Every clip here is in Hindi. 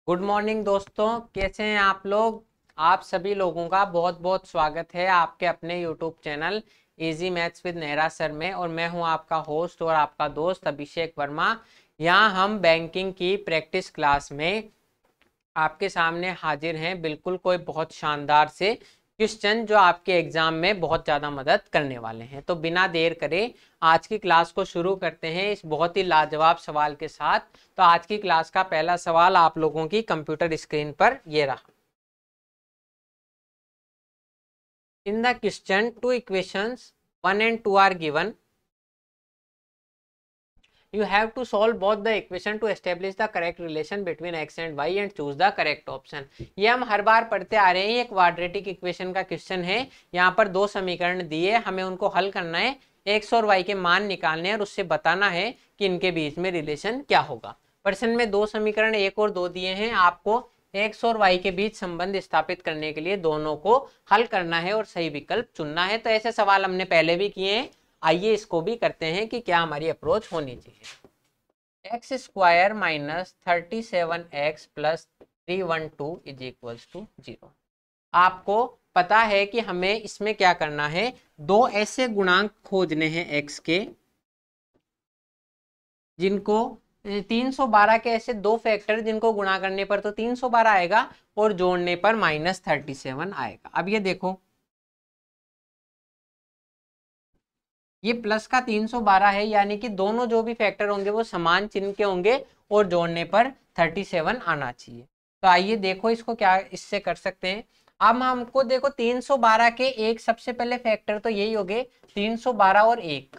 गुड मॉर्निंग दोस्तों, कैसे हैं आप लोग। आप सभी लोगों का बहुत बहुत स्वागत है आपके अपने YouTube channel easy maths with Nehra sir में। और मैं हूं आपका होस्ट और आपका दोस्त अभिषेक वर्मा। यहाँ हम बैंकिंग की प्रैक्टिस क्लास में आपके सामने हाजिर हैं, बिल्कुल कोई बहुत शानदार से क्वेश्चन जो आपके एग्जाम में बहुत ज़्यादा मदद करने वाले हैं। तो बिना देर करे आज की क्लास को शुरू करते हैं इस बहुत ही लाजवाब सवाल के साथ। तो आज की क्लास का पहला सवाल आप लोगों की कंप्यूटर स्क्रीन पर ये रहा। In the question two equations 1 and 2 are given. You have to solve both the equation to establish the correct relation between x and y and choose the correct option. ये हम हर बार पढ़ते आ रहे हैं। ये क्वाड्रेटिक इक्वेशन का क्वेश्चन है। यहाँ पर दो समीकरण दिए, हमें उनको हल करना है, x और y के मान निकालने हैं और उससे बताना है कि इनके बीच में रिलेशन क्या होगा। प्रश्न में दो समीकरण एक और दो दिए हैं, आपको x और y के बीच संबंध स्थापित करने के लिए दोनों को हल करना है और सही विकल्प चुनना है। तो ऐसे सवाल हमने पहले भी किए हैं, आइए इसको भी करते हैं कि क्या हमारी अप्रोच होनी चाहिए। X square minus 37x plus 312 is equals to 0। आपको पता है कि हमें इसमें क्या करना है, दो ऐसे गुणांक खोजने हैं x के जिनको 312 के ऐसे दो फैक्टर जिनको गुणा करने पर तो 312 आएगा और जोड़ने पर -37 आएगा। अब ये देखो, ये प्लस का 312 है, यानी कि दोनों जो भी फैक्टर होंगे वो समान चिन्ह के होंगे और जोड़ने पर 37 आना चाहिए। तो आइए देखो इसको क्या इससे कर सकते हैं। अब हमको देखो 312 के एक सबसे पहले फैक्टर तो यही हो गए 312 और 1,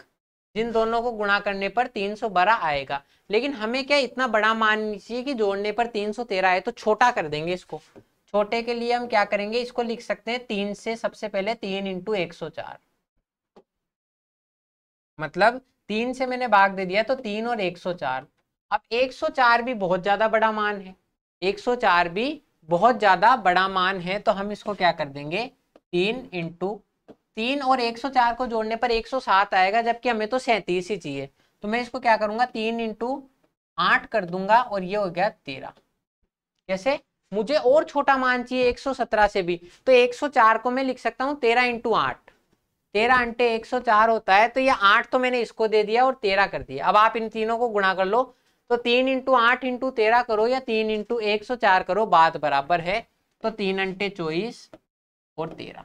जिन दोनों को गुणा करने पर 312 आएगा। लेकिन हमें क्या इतना बड़ा मान चाहिए कि जोड़ने पर 313 आए, तो छोटा कर देंगे इसको। छोटे के लिए हम क्या करेंगे, इसको लिख सकते हैं 3 से, सबसे पहले 3 इंटू 104, मतलब 3 से मैंने भाग दे दिया तो 3 और 104। अब 104 भी बहुत ज्यादा बड़ा मान है, 104 भी बहुत ज्यादा बड़ा मान है, तो हम इसको क्या कर देंगे 3 इंटू 3 और 104 को जोड़ने पर 107 आएगा, जबकि हमें तो 37 ही चाहिए। तो मैं इसको क्या करूंगा 3 इंटू 8 कर दूंगा और ये हो गया 13। कैसे, मुझे और छोटा मान चाहिए 117 से भी, तो 104 को मैं लिख सकता हूँ 13 इंटू 8, 13 अंटे 104 होता है। तो ये 8 तो मैंने इसको दे दिया और 13 कर दिया। अब आप इन तीनों को गुणा कर लो, तो 3 इंटू 8 इंटू 13 करो या 3 इंटू 104 करो, बात बराबर है। तो 3 अंटे 24 और 13,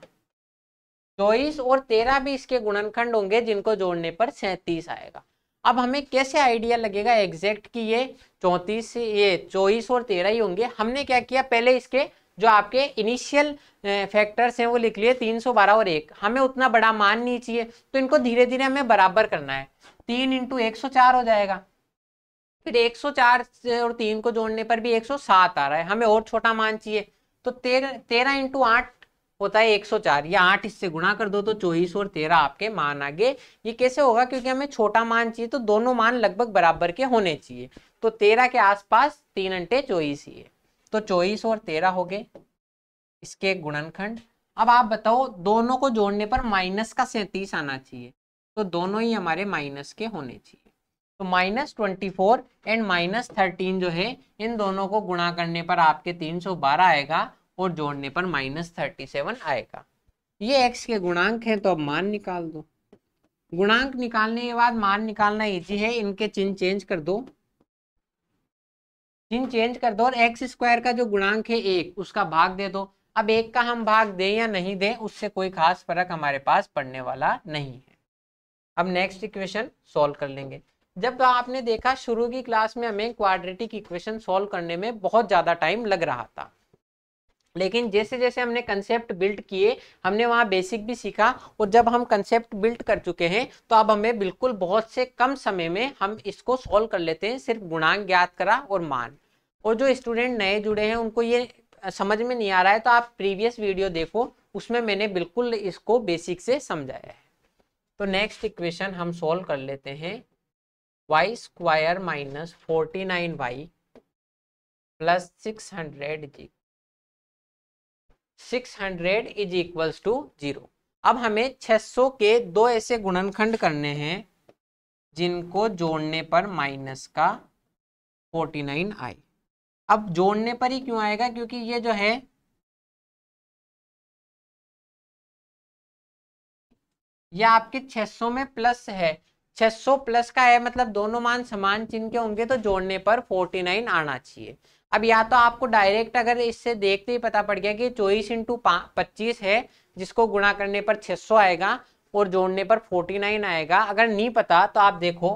24 और 13 भी इसके गुणनखंड होंगे जिनको जोड़ने पर 37 आएगा। अब हमें कैसे आइडिया लगेगा एग्जैक्ट कि ये 34 से ये 24 और 13 ही होंगे। हमने क्या किया, पहले इसके जो आपके इनिशियल फैक्टर्स हैं वो लिख लिए 312 और 1। हमें उतना बड़ा मान नहीं चाहिए, तो इनको धीरे धीरे हमें बराबर करना है। 3 इंटू 104 हो जाएगा, फिर 104 और 3 को जोड़ने पर भी 107 आ रहा है, हमें और छोटा मान चाहिए। तो 13 इंटू 8 होता है 104, या 8 इससे गुणा कर दो तो 24 और 13 आपके मान आ गए। ये कैसे होगा, क्योंकि हमें छोटा मान चाहिए, तो दोनों मान लगभग बराबर के होने चाहिए। तो 13 के आसपास 3 अंटे 24 ही है, तो 24 और 13 हो गए इसके गुणनखंड। अब आप बताओ, दोनों को जोड़ने पर माइनस का 37 आना चाहिए, तो दोनों ही हमारे माइनस के होने चाहिए। तो -24 एंड -13 जो है, इन दोनों को गुणा करने पर आपके 312 आएगा और जोड़ने पर -37 आएगा। ये x के गुणांक हैं, तो अब मान निकाल दो। गुणांक निकालने के बाद मान निकालना इजी है, इनके चिन्ह चेंज कर दो, चिन्ह चेंज कर दो और एक्स स्क्वायर का जो गुणांक है 1, उसका भाग दे दो। अब 1 का हम भाग दें या नहीं दें, उससे कोई खास फर्क हमारे पास पड़ने वाला नहीं है। अब नेक्स्ट इक्वेशन सॉल्व कर लेंगे। जब आपने देखा शुरू की क्लास में हमें क्वाड्रेटिक इक्वेशन सॉल्व करने में बहुत ज्यादा टाइम लग रहा था, लेकिन जैसे जैसे हमने कंसेप्ट बिल्ड किए, हमने वहाँ बेसिक भी सीखा, और जब हम कंसेप्ट बिल्ड कर चुके हैं तो अब हमें बिल्कुल बहुत से कम समय में हम इसको सॉल्व कर लेते हैं। सिर्फ गुणांक ज्ञात करा और मान। और जो स्टूडेंट नए जुड़े हैं उनको ये समझ में नहीं आ रहा है, तो आप प्रीवियस वीडियो देखो, उसमें मैंने बिल्कुल इसको बेसिक से समझाया है। तो नेक्स्ट इक्वेशन हम सॉल्व कर लेते हैं। Y square minus 49y plus 600 is equals to 0। अब हमें 600 के दो ऐसे गुणनखंड करने हैं जिनको जोड़ने पर माइनस का 49 आए। अब जोड़ने पर ही क्यों आएगा, क्योंकि ये जो है ये आपके 600 में प्लस है, 600 प्लस का है, मतलब दोनों मान समान चिन्ह के होंगे तो जोड़ने पर 49 आना चाहिए। अब या तो आपको डायरेक्ट अगर इससे देखते ही पता पड़ गया कि 24 इंटू 25 है, जिसको गुणा करने पर 600 आएगा और जोड़ने पर 49 आएगा। अगर नहीं पता तो आप देखो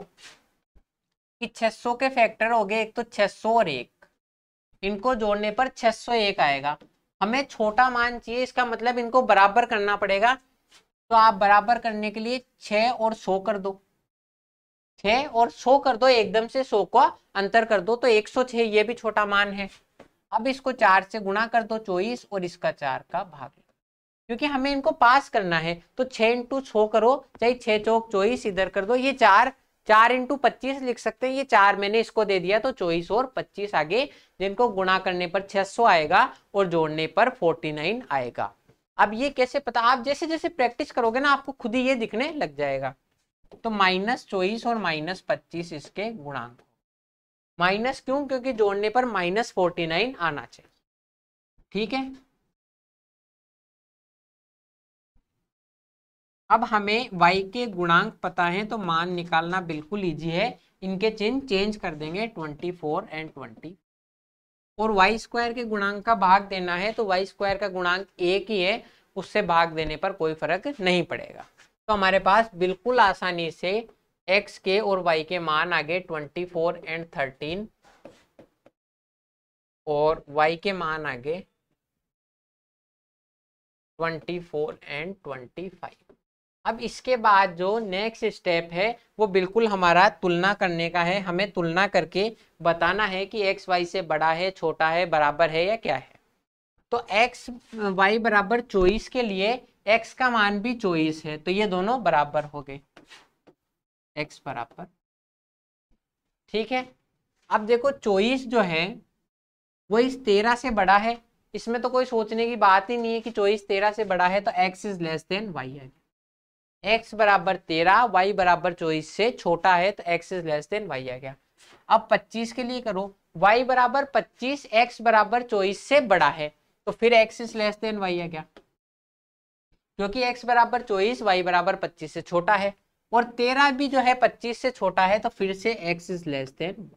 कि 600 के फैक्टर हो गए, एक तो 600 और 1, इनको जोड़ने पर 601 आएगा। हमें छोटा मान चाहिए, इसका मतलब इनको बराबर करना पड़ेगा। तो आप बराबर करने के लिए 6 और 100 कर दो, 6 और 100 कर दो, एकदम से 100 का अंतर कर दो तो 106, ये भी छोटा मान है। अब इसको 4 से गुणा कर दो 24 और इसका 4 का भाग, क्योंकि हमें इनको पास करना है। तो 6 इंटू 100 करो, चाहे 6 चौक 24 इधर कर दो, ये 4 इंटू 25 लिख सकते हैं, ये 4 मैंने इसको दे दिया तो 24 और 25 आगे, जिनको गुणा करने पर 600 आएगा और जोड़ने पर 49 आएगा। अब ये कैसे पता, आप जैसे जैसे प्रैक्टिस करोगे ना आपको खुद ही ये दिखने लग जाएगा। तो -24 और -25 इसके गुणांक, माइनस क्यों, क्योंकि जोड़ने पर -49 आना चाहिए। ठीक है, अब हमें y के गुणांक पता है तो मान निकालना बिल्कुल इजी है। इनके चिन्ह चेंज कर देंगे 24 एंड 20, और वाई स्क्वायर के गुणांक का भाग देना है तो वाई स्क्वायर का गुणांक एक ही है, उससे भाग देने पर कोई फर्क नहीं पड़ेगा। तो हमारे पास बिल्कुल आसानी से x के और y के मान आ गए 24 एंड 13, और y के मान आ गए 24 एंड 25। अब इसके बाद जो नेक्स्ट स्टेप है वो बिल्कुल हमारा तुलना करने का है। हमें तुलना करके बताना है कि x y से बड़ा है, छोटा है, बराबर है या क्या है। तो x y बराबर 24 के लिए x का मान भी 24 है, तो ये दोनों बराबर हो गए, x बराबर। ठीक है, अब देखो 24 जो है वो इस 13 से बड़ा है, इसमें तो कोई सोचने की बात ही नहीं है कि 24 13 से बड़ा है, तो x is less than y है। x बराबर 13, y बराबर 24 से छोटा है तो x is less than y आ गया। अब 25 के लिए करो, y बराबर 25, x बराबर 24 से बड़ा है, तो फिर x is less than y आ गया, क्योंकि x बराबर 24, y बराबर 25 से छोटा है, और 13 भी जो है 25 से छोटा है, तो फिर से x इज लेस देन।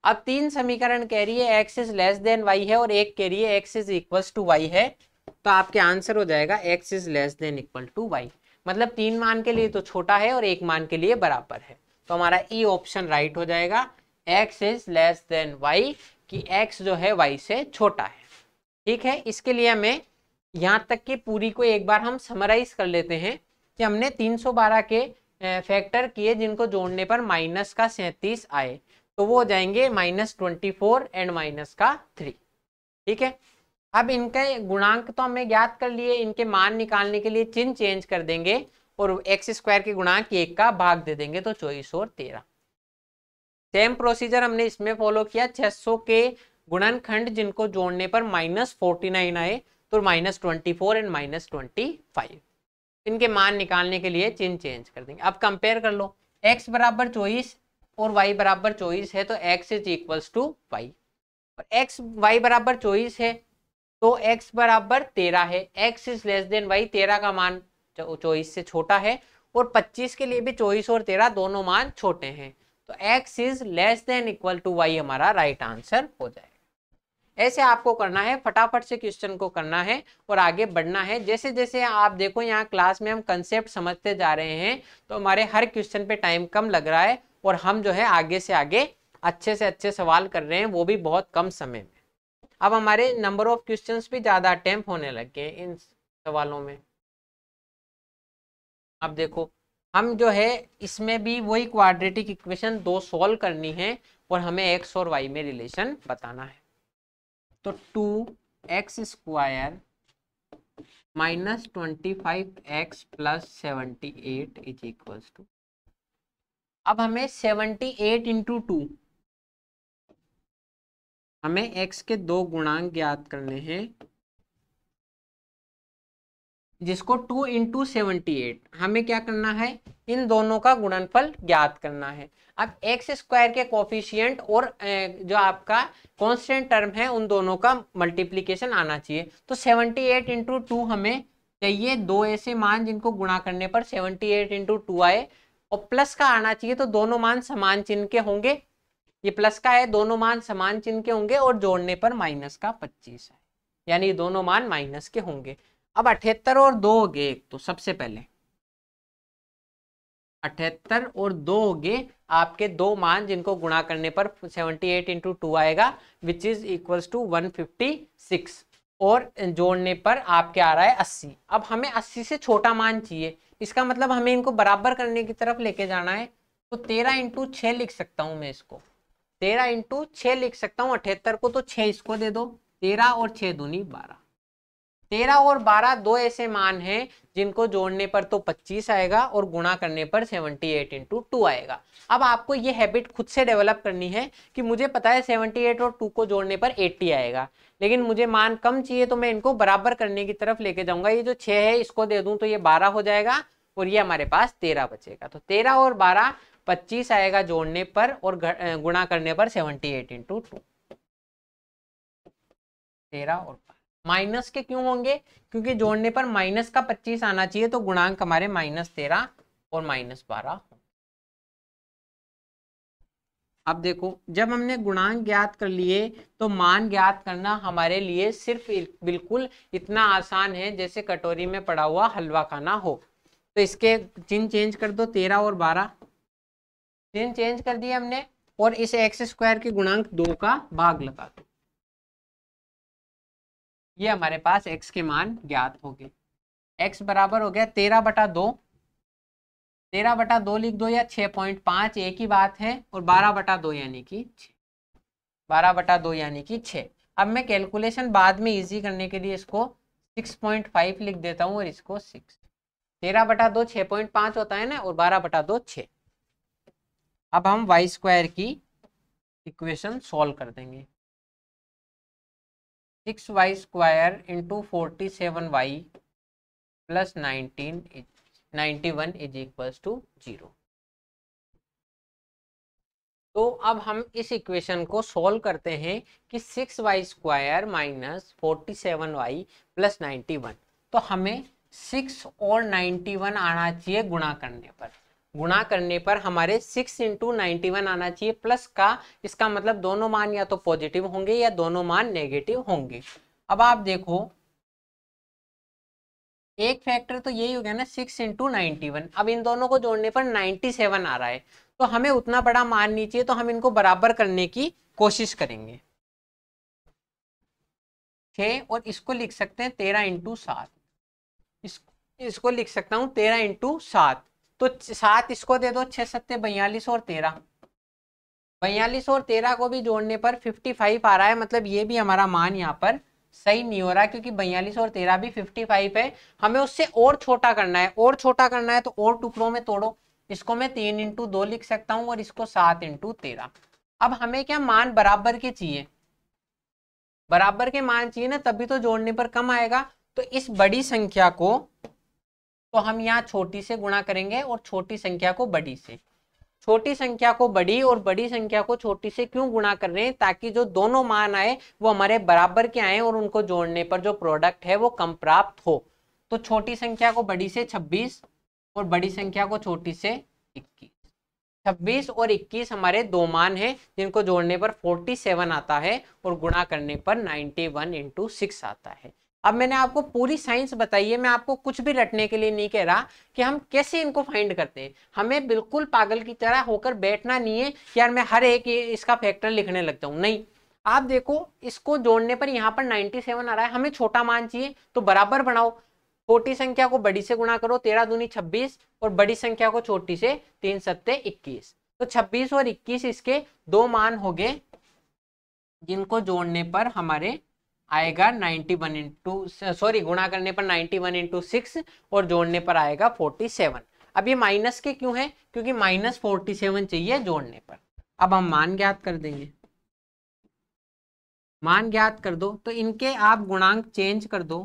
अब तीन समीकरण कह रही है x is less than y है और एक कह रही है x is equal to y है, तो आपके आंसर हो जाएगा x is less than equal to y। मतलब तीन मान के लिए तो छोटा है और एक मान के लिए बराबर है, तो हमारा ई ऑप्शन राइट हो जाएगा, x is less than y, कि x जो है y से छोटा है। ठीक है, इसके लिए हमें यहाँ तक की पूरी को एक बार हम समराइज कर लेते हैं कि हमने 312 के फैक्टर किए जिनको जोड़ने पर माइनस का 37 आए, तो वो हो जाएंगे -24 एंड माइनस का 3। ठीक है, अब इनके गुणांक तो हमें ज्ञात कर लिए, इनके मान निकालने के लिए चिन्ह चेंज कर देंगे और एक्स स्क्वायर के गुणांक 1 का भाग दे देंगे, तो 24 और 13। सेम प्रोसीजर हमने इसमें फॉलो किया, 600 के गुणनखंड जिनको जोड़ने पर -49 आए, तो -24 एंड -25, इनके मान निकालने के लिए चिन्ह चेंज कर देंगे। अब कंपेयर कर लो, x बराबर 24 और y बराबर 24 है, तो x is equals to y, और x y बराबर 24 है तो x बराबर 13 है, x is less than y, 13 का मान 24 से छोटा है, और 25 के लिए भी 24 और 13 दोनों मान छोटे हैं, तो x is less than equal to y हमारा राइट आंसर हो जाएगा। ऐसे आपको करना है, फटाफट से क्वेश्चन को करना है और आगे बढ़ना है। जैसे जैसे आप देखो यहाँ क्लास में हम कंसेप्ट समझते जा रहे हैं, तो हमारे हर क्वेश्चन पे टाइम कम लग रहा है और हम जो है आगे से आगे अच्छे से अच्छे सवाल कर रहे हैं, वो भी बहुत कम समय में। अब हमारे नंबर ऑफ क्वेश्चंस भी ज्यादा अटेम्प्ट होने लग गए इन सवालों में। अब देखो हम जो है इसमें भी वही क्वाड्रेटिक इक्वेशन 2 सॉल्व करनी है और हमें x और y में रिलेशन बताना है। तो 2x square -25x plus 78 is equals to, अब हमें 78 इंटू 2, हमें x के दो गुणांक ज्ञात करने हैं, जिसको 2 इंटू 78, हमें क्या करना है, इन दोनों का गुणनफल ज्ञात करना है। अब एक्स स्क्वायर के कोफिशिएंट और जो आपका कांस्टेंट टर्म है उन दोनों का मल्टीप्लीकेशन आना चाहिए। तो 78 इंटू 2 हमें चाहिए, दो ऐसे मान जिनको गुणा करने पर 78 इंटू 2 आए, और प्लस का आना चाहिए, तो दोनों मान समान चिन्ह के होंगे। ये प्लस का है, दोनों मान समान चिन्ह के होंगे, और जोड़ने पर माइनस का 25 है, यानी दोनों मान माइनस के होंगे। अब 78 और 2 हो गए, एक तो सबसे पहले 78 और 2 हो गए आपके दो मान जिनको गुणा करने पर 78 इंटू 2 आएगा, विच इज इक्वल्स टू 156, और जोड़ने पर आपके आ रहा है 80। अब हमें 80 से छोटा मान चाहिए, इसका मतलब हमें इनको बराबर करने की तरफ लेके जाना है। तो 13 इंटू 6 लिख सकता हूं मैं इसको, 13 इंटू 6 लिख सकता हूँ 78 को, तो 6 इसको दे दो, 13 और 6 दूनी 12। 13 और 12 दो ऐसे मान हैं जिनको जोड़ने पर तो 25 आएगा और गुणा करने पर 78 इंटू 2 आएगा। अब आपको ये हैबिट खुद से डेवलप करनी है कि मुझे पता है 78 और 2 को जोड़ने पर 80 आएगा, लेकिन मुझे मान कम चाहिए, तो मैं इनको बराबर करने की तरफ लेके जाऊंगा। ये जो 6 है इसको दे दूं तो ये 12 हो जाएगा, और ये हमारे पास 13 बचेगा। तो 13 और 12 25 आएगा जोड़ने पर, और गुणा करने पर 78 इंटू 2। 13 और माइनस के क्यों होंगे, क्योंकि जोड़ने पर माइनस का 25 आना चाहिए, तो गुणांक हमारे -13 और -12। अब देखो, जब हमने गुणांक ज्ञात कर लिए, तो मान ज्ञात करना हमारे लिए सिर्फ बिल्कुल इतना आसान है जैसे कटोरी में पड़ा हुआ हलवा खाना हो। तो इसके चिन्ह चेंज कर दो, 13 और 12 चिन्ह चेंज कर दिए हमने, और इस एक्स स्क्वायर के गुणांक 2 का भाग लगा दो। ये हमारे पास x के मान ज्ञात हो गए। x बराबर हो गया 13/2, 13/2 लिख दो, या 6.5 एक ही बात है, और 12/2 यानी कि 6, 12/2 यानी कि 6। अब मैं कैलकुलेशन बाद में इजी करने के लिए इसको 6.5 लिख देता हूँ, और इसको 6। 13/2 6.5 होता है ना, और 12/2 6। अब हम वाई स्क्वायर की इक्वेशन सॉल्व कर देंगे। 6y square into 47y plus 91 is equals to 0। तो अब हम इस इक्वेशन को सॉल्व करते हैं कि 6y square minus 47y plus 91, तो हमें 6 और 91 आना चाहिए गुणा करने पर। गुणा करने पर हमारे 6 इंटू 91 आना चाहिए प्लस का, इसका मतलब दोनों मान या तो पॉजिटिव होंगे या दोनों मान नेगेटिव होंगे। अब आप देखो, एक फैक्टर तो यही हो गया ना 6 इंटू 91। अब इन दोनों को जोड़ने पर 97 आ रहा है, तो हमें उतना बड़ा मान नहीं चाहिए, तो हम इनको बराबर करने की कोशिश करेंगे। 6, और इसको लिख सकते हैं 13 इंटू 7, इसको लिख सकता हूँ 13 इंटू 7। तो 7 इसको दे दो, 6 7 42, और 13 42 और 13 को भी जोड़ने पर 55 आ रहा है। मतलब ये भी हमारा मान यहाँ पर सही नहीं हो रहा, क्योंकि 42 और 13 भी 55 है। हमें उससे और छोटा करना है, और छोटा करना है तो और टुकड़ों में तोड़ो। इसको मैं 3 इंटू 2 लिख सकता हूँ, और इसको 7 इंटू 13। अब हमें क्या मान बराबर के चाहिए, बराबर के मान चाहिए ना, तभी तो जोड़ने पर कम आएगा। तो इस बड़ी संख्या को तो हम यहाँ छोटी से गुणा करेंगे, और छोटी संख्या को बड़ी से। छोटी संख्या को बड़ी और बड़ी संख्या को छोटी से क्यों गुणा कर रहे हैं, ताकि जो दोनों मान आए वो हमारे बराबर के आए, और उनको जोड़ने पर जो प्रोडक्ट है वो कम प्राप्त हो। तो छोटी संख्या को बड़ी से 26, और बड़ी संख्या को छोटी से 21। 26 और 21 हमारे दो मान हैं जिनको जोड़ने पर 47 आता है, और गुणा करने पर 91 इंटू 6 आता है। अब मैंने आपको पूरी साइंस बताई है, मैं आपको कुछ भी रटने के लिए नहीं कह रहा कि हम कैसे इनको फाइंड करते हैं। हमें बिल्कुल पागल की तरह होकर बैठना नहीं है कि यार मैं हर एक इसका फैक्टर लिखने लगता हूँ, नहीं। आप देखो, इसको जोड़ने पर यहाँ पर 97 आ रहा है, हमें छोटा मान चाहिए, तो बराबर बनाओ। छोटी संख्या को बड़ी से गुणा करो, 13 दूनी 26, और बड़ी संख्या को छोटी से 3 सत्ते 21। तो 26 और 21 इसके दो मान हो गए, जिनको जोड़ने पर हमारे आएगा 91 इंटू, सॉरी गुणा करने पर 91 इंटू 6, और जोड़ने पर आएगा 47। अब ये माइनस के क्यों है, क्योंकि -47 चाहिए जोड़ने पर। अब हम मान ज्ञात कर देंगे, मान ज्ञात कर दो, तो इनके आप गुणांक चेंज कर दो।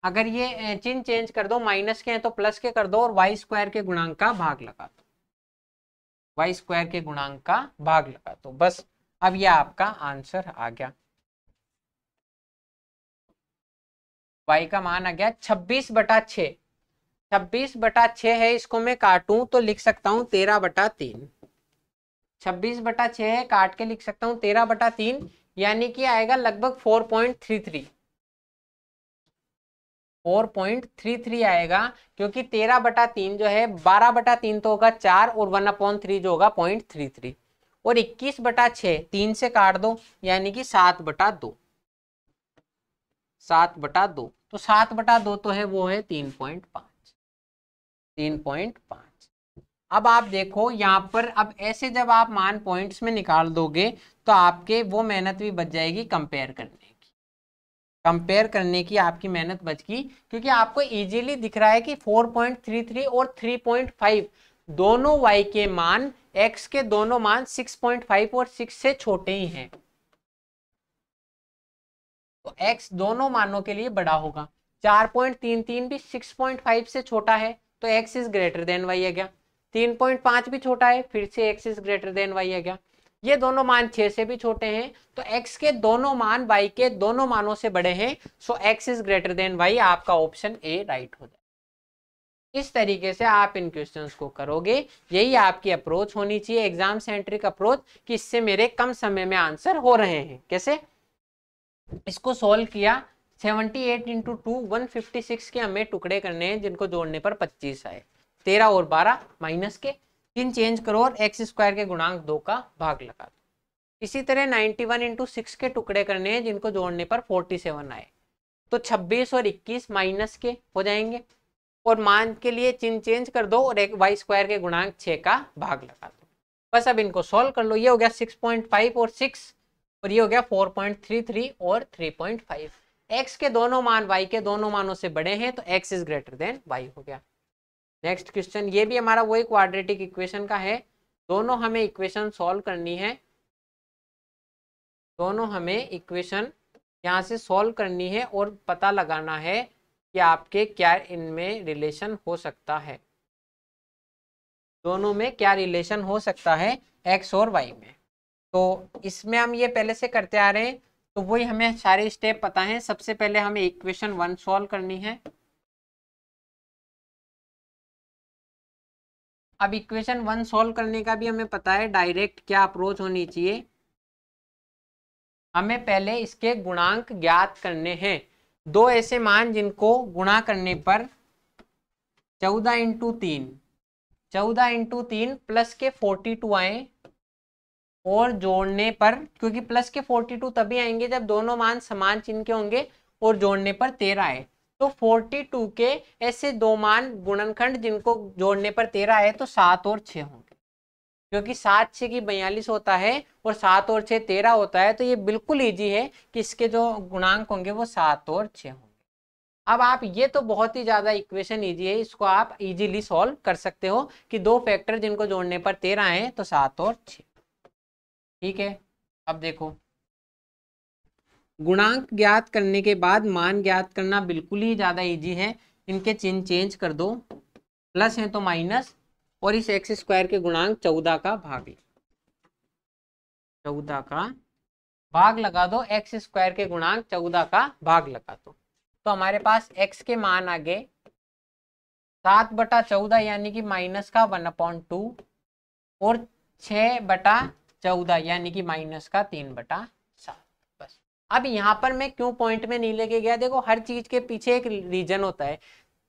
अगर ये चिन्ह चेंज कर दो, माइनस के हैं तो प्लस के कर दो और वाई स्क्वायर के गुणांक का भाग लगा दो, वाई स्क्वायर के गुणांक का भाग लगा दो, बस। अब ये आपका आंसर आ गया। y का मान आ गया 26/6। 26/6 है, इसको मैं काटूं तो लिख सकता हूं 13/3। 26/6 है, काट के लिख सकता हूं 13/3, यानी कि आएगा लगभग 4.33। 4.33 आएगा, क्योंकि 13/3 जो है 12/3 तो होगा 4 और 1/3 जो होगा 0.33, और 21/6 3 से काट दो यानी कि 7/2। 7/2 तो 7/2 तो है वो है 3.5। 3.5। अब आप देखो यहाँ पर, अब ऐसे जब आप मान पॉइंट्स में निकाल दोगे तो आपके वो मेहनत भी बच जाएगी कंपेयर करने की। कंपेयर करने की आपकी मेहनत बच गई, क्योंकि आपको इजीली दिख रहा है कि 4.33 और 3.5 दोनों y के मान, x के दोनों मान 6.5 और 6 से छोटे ही हैं, तो x दोनों मानों के लिए बड़ा होगा। 4.33 भी 6.5 से छोटा है तो x is greater than y आ गया। 3.5 भी छोटा है, फिर से x is greater than y आ गया। ये दोनों मान 6 से भी छोटे हैं तो x के दोनों मान y के दोनों मानों से बड़े हैं, सो x is greater than y। आपका ऑप्शन ए राइट हो जाए। इस तरीके से आप इन क्वेश्चंस को करोगे, यही आपकी अप्रोच होनी चाहिए, एग्जाम सेंट्रिक अप्रोच, कि इससे मेरे कम समय में आंसर हो रहे हैं। कैसे इसको सॉल्व किया, 78 इंटू 2 156 के हमें टुकड़े करने हैं, जिनको जोड़ने पर 25 आए। 13 और 12 माइनस के, चिन्ह चेंज करो और एक्स स्क्वायर के गुणांक 2 का भाग लगा दो। इसी तरह 91 इंटू 6 के टुकड़े करने हैं, जिनको जोड़ने पर 47 आए। तो 26 और 21 माइनस के हो जाएंगे, और मान के लिए चिन्ह चेंज कर दो और एक वाई स्क्वायर के गुणांक 6 का भाग लगा दो। बस अब इनको सॉल्व कर लो। ये हो गया 6.5 और 6, और ये हो गया 4.33 और 3.5। x के दोनों मान y के दोनों मानों से बड़े हैं तो x is greater than y हो गया। नेक्स्ट क्वेश्चन, ये भी हमारा वही क्वाड्रेटिक इक्वेशन का है। दोनों हमें इक्वेशन सॉल्व करनी है, दोनों हमें इक्वेशन यहाँ से सॉल्व करनी है और पता लगाना है कि आपके क्या इनमें रिलेशन हो सकता है, दोनों में क्या रिलेशन हो सकता है x और y में। तो इसमें हम ये पहले से करते आ रहे हैं, तो वही हमें सारे स्टेप पता हैं। सबसे पहले हमें इक्वेशन 1 सॉल्व करनी है। अब इक्वेशन 1 सॉल्व करने का भी हमें पता है डायरेक्ट क्या अप्रोच होनी चाहिए। हमें पहले इसके गुणांक ज्ञात करने हैं। दो ऐसे मान जिनको गुणा करने पर 14 इंटू 3 प्लस के 42 आए, और जोड़ने पर, क्योंकि प्लस के 42 तभी आएंगे जब दोनों मान समान चिन्ह के होंगे, और जोड़ने पर 13 आए। तो 42 के ऐसे दो मान गुणनखंड जिनको जोड़ने पर 13 आए तो 7 और 6 होंगे, क्योंकि 7 6 की 42 होता है और 7 और 6 13 होता है। तो ये बिल्कुल इजी है कि इसके जो गुणांक होंगे वो 7 और 6 होंगे। अब आप, ये तो बहुत ही ज्यादा इक्वेशन इजी है, इसको आप इजीली सॉल्व कर सकते हो कि दो फैक्टर जिनको जोड़ने पर 13 आए तो 7 और 6। ठीक है, अब देखो, गुणांक ज्ञात करने के बाद मान ज्ञात करना बिल्कुल ही ज्यादा इजी है। इनके चिन्ह चेंज कर दो, प्लस है तो माइनस, और इस एक्स स्क्वायर के गुणांक 14 का भाग 14 का भाग लगा दो, एक्स स्क्वायर के गुणांक 14 का भाग लगा दो। तो हमारे पास x के मान आ गए 7/14 यानी कि माइनस का 1/2, और 6/14 यानी कि माइनस का 3/7। बस। अब यहाँ पर मैं क्यों पॉइंट में नहीं लेके गया, देखो हर चीज के पीछे एक रीजन होता है।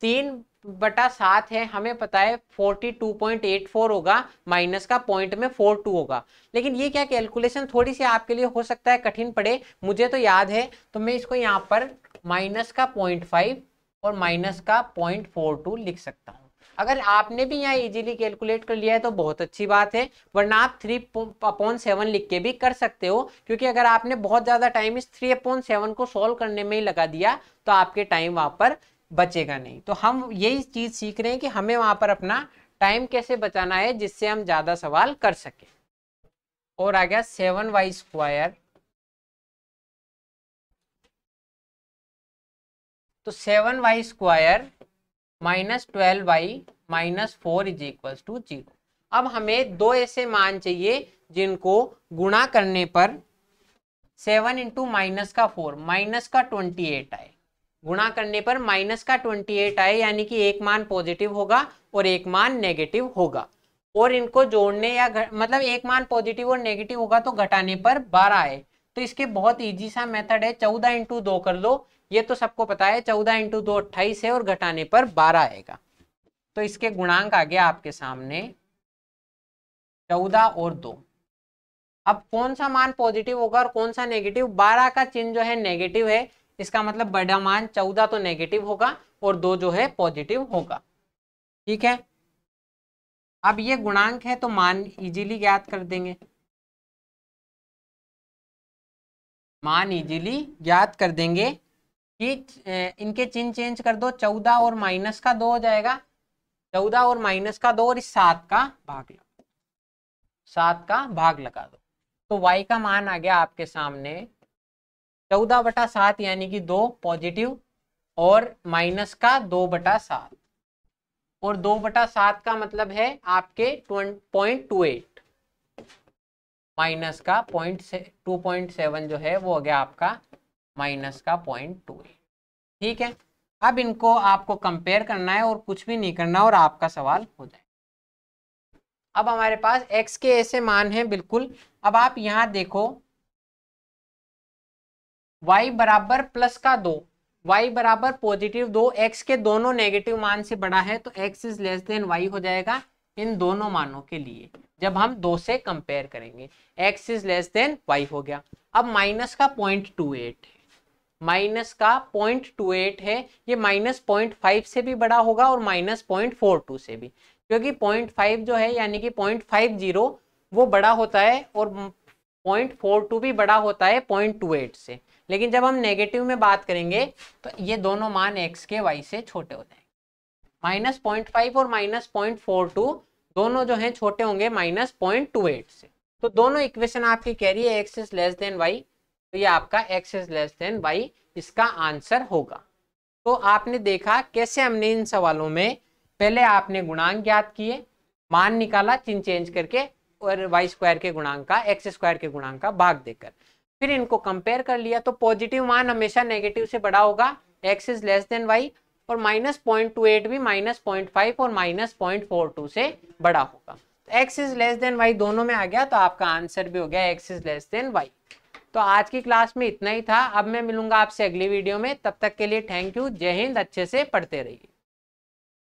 3/7 है, हमें पता है 42.84 होगा, माइनस का पॉइंट में 42 होगा। लेकिन ये क्या कैलकुलेशन थोड़ी सी आपके लिए हो सकता है कठिन पड़े, मुझे तो याद है, तो मैं इसको यहाँ पर माइनस का 0.5 और माइनस का 0.42 लिख सकता हूँ। अगर आपने भी यहाँ इजीली कैलकुलेट कर लिया है तो बहुत अच्छी बात है, वरना आप 3/7 लिख के भी कर सकते हो, क्योंकि अगर आपने बहुत ज्यादा टाइम इस 3/7 को सॉल्व करने में ही लगा दिया तो आपके टाइम वहां पर बचेगा नहीं। तो हम यही चीज सीख रहे हैं कि हमें वहां पर अपना टाइम कैसे बचाना है जिससे हम ज्यादा सवाल कर सके। और आ गया 7y² तो 7y² minus 12y minus 4 is equals to 0। अब हमें दो ऐसे मान चाहिए जिनको गुणा करने पर 7 इंटू माइनस का 4 माइनस का 28 आए, गुणा करने पर माइनस का 28 आए, यानी कि एक मान पॉजिटिव होगा और एक मान नेगेटिव होगा। और इनको जोड़ने या मतलब एक मान पॉजिटिव और नेगेटिव होगा तो घटाने पर 12 आए। तो इसके बहुत इजी सा मेथड है, 14 इंटू 2 कर लो, ये तो सबको पता है, 14 इंटू 2 28 है और घटाने पर 12 आएगा। तो इसके गुणांक आ गया आपके सामने 14 और 2। अब कौन सा मान पॉजिटिव होगा और कौन सा नेगेटिव? 12 का चिन्ह जो है नेगेटिव है, इसका मतलब बड़ा मान 14 तो नेगेटिव होगा और 2 जो है पॉजिटिव होगा। ठीक है, अब ये गुणांक है तो मान इजीली ज्ञात कर देंगे, मान इजीली ज्ञात कर देंगे कि इनके चिन्ह चेंज कर दो, 14 और माइनस का 2 हो जाएगा, 14 और माइनस का 2 और इस 7 का भाग लगा, 7 का भाग लगा दो। तो y का मान आ गया आपके सामने 14/7 यानी कि 2 पॉजिटिव और माइनस का 2/7 और 2/7 का मतलब है आपके 0.28 माइनस का 2.7 जो है वो हो गया आपका माइनस का 0.28। ठीक है, अब इनको आपको कंपेयर करना है और कुछ भी नहीं करना और आपका सवाल हो जाए। अब हमारे पास x के ऐसे मान हैं बिल्कुल। अब आप यहां देखो y बराबर प्लस का 2, y बराबर पॉजिटिव 2, x के दोनों नेगेटिव मान से बड़ा है तो x is less than y हो जाएगा इन दोनों मानों के लिए। जब हम 2 से कंपेयर करेंगे x is less than y हो गया। अब माइनस का 0.28 है, माइनस का 0.28 है, ये माइनस 0.5 से भी बड़ा होगा और माइनस 0.42 से भी, क्योंकि 0.5 जो है यानी कि 0.50 वो बड़ा होता है और 0.42 भी बड़ा होता है 0.28 से। लेकिन जब हम नेगेटिव में बात करेंगे तो ये दोनों मान x के y से छोटे हो जाएंगे। माइनस 0.5 और माइनस 0.42 दोनों जो हैं छोटे होंगे माइनस 0.28 से। तो दोनों इक्वेशन आपकी कह रही है x is less than y, तो ये आपका x is less than y इसका आंसर होगा। तो आपने देखा कैसे हमने इन सवालों में पहले आपने गुणांक ज्ञात किए, मान निकाला चिन्ह चेंज करके और y² के गुणांक का x² के गुणांक का भाग देकर, फिर इनको कंपेयर कर लिया। तो पॉजिटिव मान हमेशा नेगेटिव से बड़ा होगा, x is less than y, और माइनस 0.28 भी माइनस 0.5 और माइनस 0.42 से बड़ा होगा। x is less than y दोनों में आ गया तो आपका आंसर भी हो गया x is less than y। तो आज की क्लास में इतना ही था। अब मैं मिलूंगा आपसे अगली वीडियो में, तब तक के लिए थैंक यू, जय हिंद, अच्छे से पढ़ते रहिए।